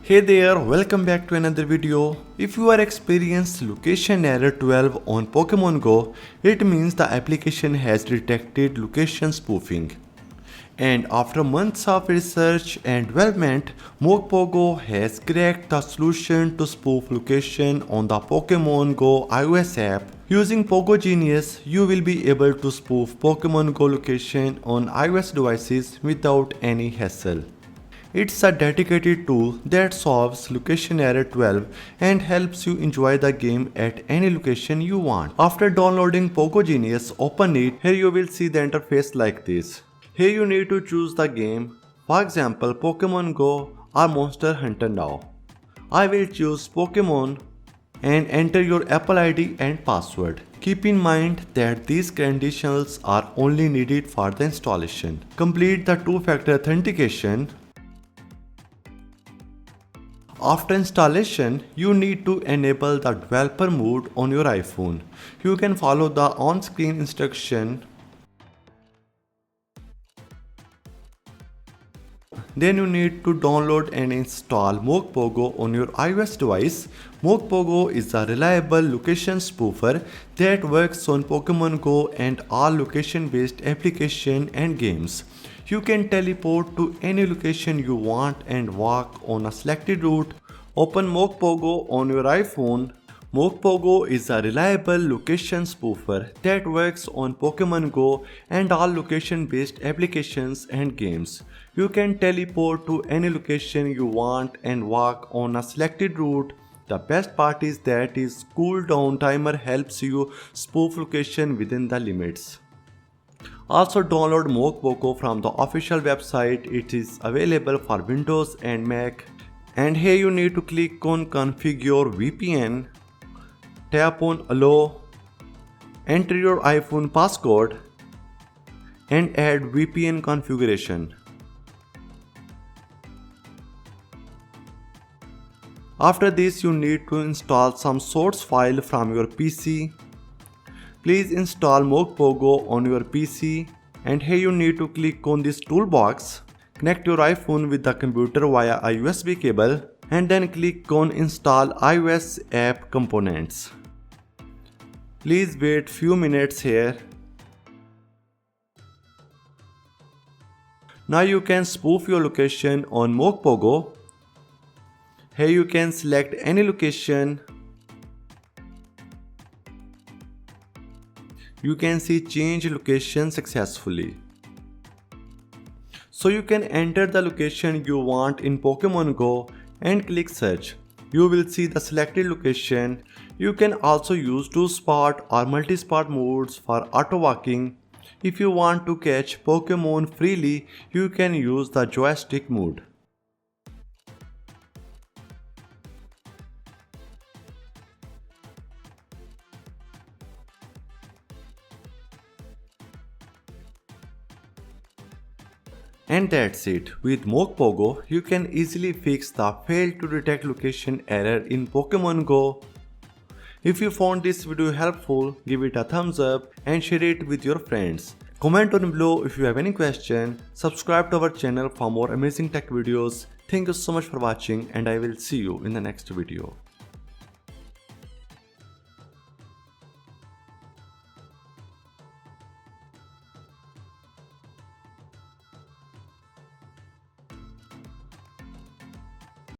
Hey there, welcome back to another video. If you are experiencing location error 12 on Pokemon Go, it means the application has detected location spoofing. And after months of research and development, Mopogo has cracked the solution to spoof location on the Pokemon Go iOS app. Using Pogo Genius, you will be able to spoof Pokemon Go location on iOS devices without any hassle. It's a dedicated tool that solves location error 12 and helps you enjoy the game at any location you want. After downloading Pogo Genius, open it. Here you will see the interface like this. Here you need to choose the game, for example Pokemon Go or Monster Hunter now. I will choose Pokemon and enter your Apple ID and password. Keep in mind that these credentials are only needed for the installation. Complete the two-factor authentication. After installation, you need to enable the developer mode on your iPhone. You can follow the on-screen instruction. Then you need to download and install Mopogo on your iOS device. Mopogo is a reliable location spoofer that works on Pokemon Go and all location-based applications and games. You can teleport to any location you want and walk on a selected route. Open Mopogo on your iPhone. Mopogo is a reliable location spoofer that works on Pokemon Go and all location-based applications and games. You can teleport to any location you want and walk on a selected route. The best part is that its cooldown timer helps you spoof location within the limits. Also download Mopogo from the official website. It is available for Windows and Mac. And here you need to click on Configure VPN. Tap on Allow. Enter your iPhone passcode and add VPN configuration. After this, you need to install some source file from your PC. Please install Mopogo on your PC, and here you need to click on this toolbox. Connect your iPhone with the computer via a USB cable and then click on Install iOS app components. Please wait few minutes here. Now you can spoof your location on Mopogo. Here you can select any location. You can see change location successfully. So you can enter the location you want in Pokemon Go and click search. You will see the selected location. You can also use 2-spot or multi-spot modes for auto walking. If you want to catch Pokemon freely, you can use the Joystick mode. And that's it. With Mopogo, you can easily fix the failed to detect location error in Pokemon Go. If you found this video helpful, give it a thumbs up and share it with your friends. Comment down below if you have any question. Subscribe to our channel for more amazing tech videos. Thank you so much for watching and I will see you in the next video.